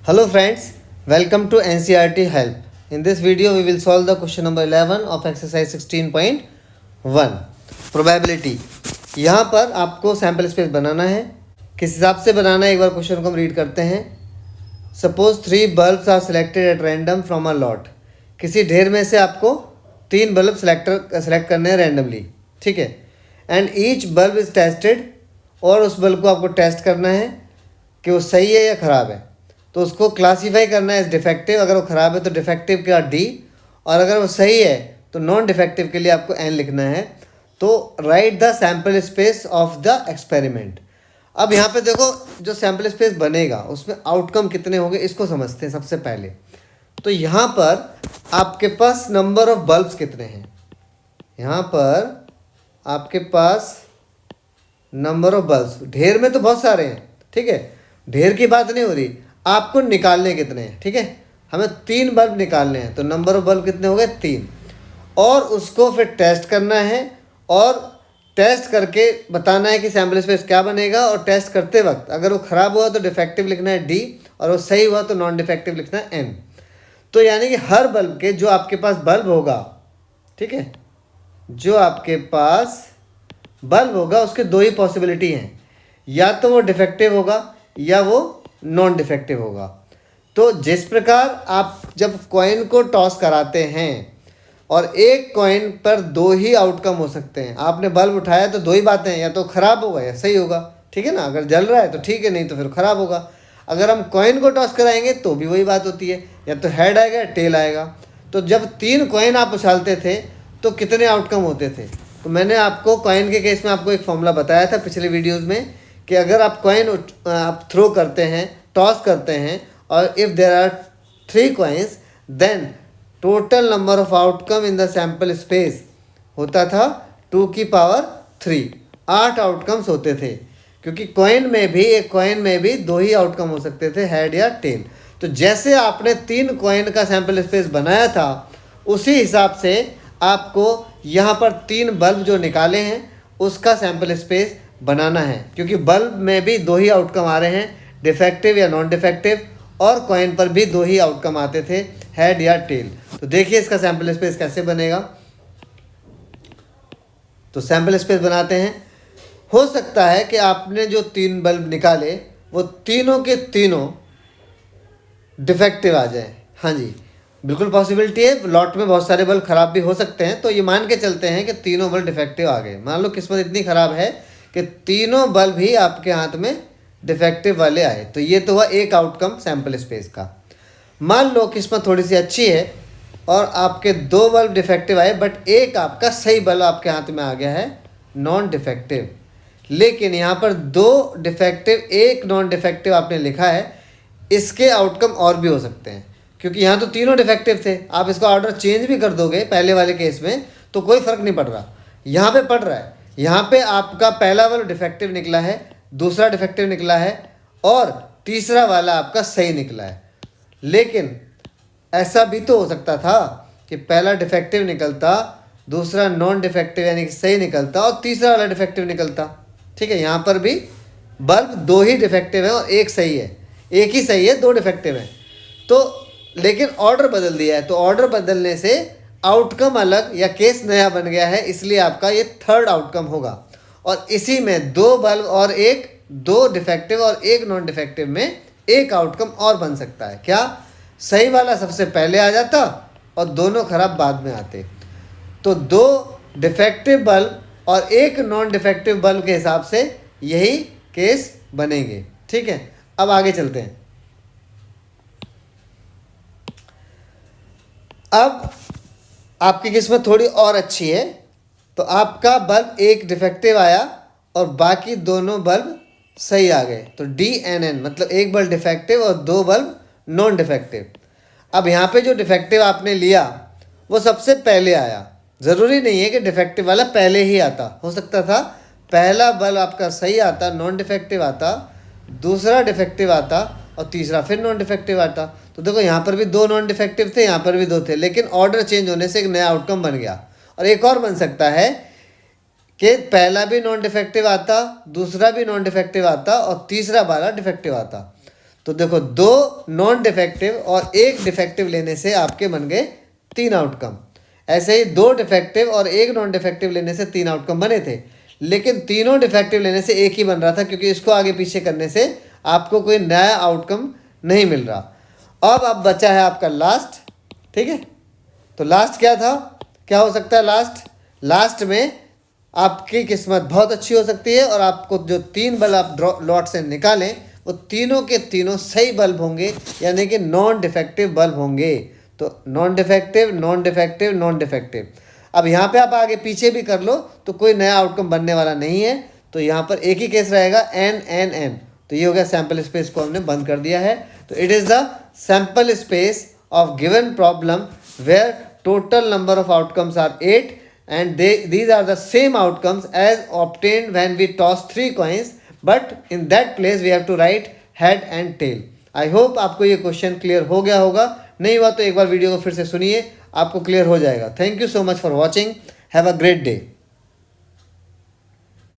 Hello friends, welcome to NCERT Help. In this video we will solve the question number 11 of exercise 16.1 probability. यहाँ पर आपको sample space बनाना है. किस हिसाब से बनाना है एक बार क्वेश्चन को हम रीड करते हैं. Suppose 3 bulbs are selected at random from a lot. किसी ढेर में से आपको 3 बल्ब सेलेक्ट करने हैं रैंडमली, ठीक है. And each bulb is tested, और उस बल्ब को आपको टेस्ट करना है कि वो सही है या ख़राब है. तो उसको क्लासीफाई करना है एज डिफेक्टिव. अगर वो ख़राब है तो डिफेक्टिव का D, और अगर वो सही है तो नॉन डिफेक्टिव के लिए आपको N लिखना है. तो right the sample space of the experiment. अब यहाँ पे देखो जो सैम्पल स्पेस बनेगा उसमें आउटकम कितने होंगे इसको समझते हैं सबसे पहले. तो यहाँ पर आपके पास नंबर ऑफ बल्ब्स कितने हैं. यहाँ पर आपके पास नंबर ऑफ बल्ब्स, ढेर में तो बहुत सारे हैं, ठीक है. ढेर की बात नहीं हो रही, आपको निकालने कितने हैं, ठीक है. हमें 3 बल्ब निकालने हैं, तो नंबर ऑफ बल्ब कितने हो गए 3. और उसको फिर टेस्ट करना है, और टेस्ट करके बताना है कि सैम्पल स्पेस क्या बनेगा. और टेस्ट करते वक्त अगर वो ख़राब हुआ तो डिफेक्टिव लिखना है D, और वो सही हुआ तो नॉन डिफेक्टिव लिखना है N. तो यानी कि हर बल्ब के जो आपके पास बल्ब होगा, ठीक है, जो आपके पास बल्ब होगा उसके 2 ही पॉसिबिलिटी हैं. या तो वो डिफेक्टिव होगा या वो नॉन डिफेक्टिव होगा. तो जिस प्रकार आप जब कॉइन को टॉस कराते हैं और एक कॉइन पर 2 ही आउटकम हो सकते हैं. आपने बल्ब उठाया तो 2 ही बातें हैं, या तो ख़राब होगा या सही होगा, ठीक है ना. अगर जल रहा है तो ठीक है, नहीं तो फिर ख़राब होगा. अगर हम कॉइन को टॉस कराएंगे तो भी वही बात होती है, या तो हेड आएगा या टेल आएगा. तो जब 3 कॉइन आप उछालते थे तो कितने आउटकम होते थे. तो मैंने आपको कॉइन के केस में आपको एक फॉर्मूला बताया था पिछले वीडियोज़ में कि अगर आप कॉइन आप थ्रो करते हैं, टॉस करते हैं, और if there are 3 coins then total number of outcome in the sample space होता था 2 की पावर 3. 8 आउटकम्स होते थे, क्योंकि एक कॉइन में भी 2 ही आउटकम हो सकते थे, हेड या टेल. तो जैसे आपने 3 कॉइन का सैम्पल स्पेस बनाया था उसी हिसाब से आपको यहाँ पर 3 बल्ब जो निकाले हैं उसका सैम्पल स्पेस बनाना है, क्योंकि बल्ब में भी 2 ही आउटकम आ रहे हैं, डिफेक्टिव या नॉन डिफेक्टिव. और कॉइन पर भी 2 ही आउटकम आते थे, हेड या टेल. तो देखिए इसका सैम्पल स्पेस कैसे बनेगा. तो सैम्पल स्पेस बनाते हैं. हो सकता है कि आपने जो 3 बल्ब निकाले वो तीनों के तीनों डिफेक्टिव आ जाए. हाँ जी, बिल्कुल पॉसिबिलिटी है. लॉट में बहुत सारे बल्ब ख़राब भी हो सकते हैं, तो ये मान के चलते हैं कि तीनों बल्ब डिफेक्टिव आ गए. मान लो किस्मत इतनी ख़राब है कि तीनों बल्ब ही आपके हाथ में डिफेक्टिव वाले आए, तो ये तो हुआ एक आउटकम सैम्पल स्पेस का. मान लो किस्मत थोड़ी सी अच्छी है और आपके 2 बल्ब डिफेक्टिव आए, बट एक आपका सही बल्ब आपके हाथ में आ गया है नॉन डिफेक्टिव. लेकिन यहाँ पर 2 डिफेक्टिव 1 नॉन डिफेक्टिव आपने लिखा है. इसके आउटकम और भी हो सकते हैं, क्योंकि यहाँ तो तीनों डिफेक्टिव थे. आप इसका ऑर्डर चेंज भी कर दोगे पहले वाले केस में तो कोई फ़र्क नहीं पड़ रहा. यहाँ पे पड़ रहा है. यहाँ पे आपका पहला वाला डिफेक्टिव निकला है, दूसरा डिफेक्टिव निकला है, और तीसरा वाला आपका सही निकला है. लेकिन ऐसा भी तो हो सकता था कि पहला डिफेक्टिव निकलता, दूसरा नॉन डिफेक्टिव यानी कि सही निकलता, और तीसरा वाला डिफेक्टिव निकलता, ठीक है. यहाँ पर भी बल्ब 2 ही डिफेक्टिव है और एक सही है. एक ही सही है, 2 डिफेक्टिव हैं. तो लेकिन ऑर्डर बदल दिया है, तो ऑर्डर बदलने से आउटकम अलग या केस नया बन गया है, इसलिए आपका ये 3rd आउटकम होगा. और इसी में 2 बल्ब और 2 डिफेक्टिव और 1 नॉन डिफेक्टिव में एक आउटकम और बन सकता है. क्या सही वाला सबसे पहले आ जाता और दोनों खराब बाद में आते. तो 2 डिफेक्टिव बल्ब और 1 नॉन डिफेक्टिव बल्ब के हिसाब से यही केस बनेंगे, ठीक है. अब आगे चलते हैं. अब आपकी किस्मत थोड़ी और अच्छी है, तो आपका बल्ब 1 डिफेक्टिव आया और बाकी दोनों बल्ब सही आ गए. तो DNN मतलब 1 बल्ब डिफेक्टिव और 2 बल्ब नॉन डिफेक्टिव. अब यहाँ पे जो डिफेक्टिव आपने लिया वो सबसे पहले आया. ज़रूरी नहीं है कि डिफेक्टिव वाला पहले ही आता, हो सकता था पहला बल्ब आपका सही आता, नॉन डिफेक्टिव आता, दूसरा डिफेक्टिव आता, और तीसरा फिर नॉन डिफेक्टिव आता. तो देखो यहाँ पर भी 2 नॉन डिफेक्टिव थे, यहाँ पर भी 2 थे, लेकिन ऑर्डर चेंज होने से एक नया आउटकम बन गया. और एक और बन सकता है कि पहला भी नॉन डिफेक्टिव आता, दूसरा भी नॉन डिफेक्टिव आता, और तीसरा वाला डिफेक्टिव आता. तो देखो 2 नॉन डिफेक्टिव और 1 डिफेक्टिव लेने से आपके बन गए 3 आउटकम। ऐसे ही 2 डिफेक्टिव और 1 नॉन डिफेक्टिव लेने से 3 आउटकम बने थे, लेकिन तीनों डिफेक्टिव लेने से एक ही बन रहा था, क्योंकि इसको आगे पीछे करने से आपको कोई नया आउटकम नहीं मिल रहा। अब बचा है आपका लास्ट, ठीक है। तो लास्ट क्या था, क्या हो सकता है लास्ट में आपकी किस्मत बहुत अच्छी हो सकती है और आपको जो 3 बल्ब आप लॉट से निकालें वो तीनों के तीनों सही बल्ब होंगे, यानी कि नॉन डिफेक्टिव बल्ब होंगे। तो non defective, non defective, non defective. अब यहाँ पे आप आगे पीछे भी कर लो तो कोई नया आउटकम बनने वाला नहीं है, तो यहाँ पर एक ही केस रहेगा एन एन एन। तो ये हो गया सैम्पल स्पेस को हमने बंद कर दिया है। तो it is the sample space of given problem where total number of outcomes are 8 and these are the same outcomes as obtained when we toss 3 coins, but in that place we have to write head and tail. I hope आपको ये question clear हो गया होगा, नहीं हुआ तो एक बार video को फिर से सुनिए, आपको क्लियर हो जाएगा। Thank you so much for watching, have a great day.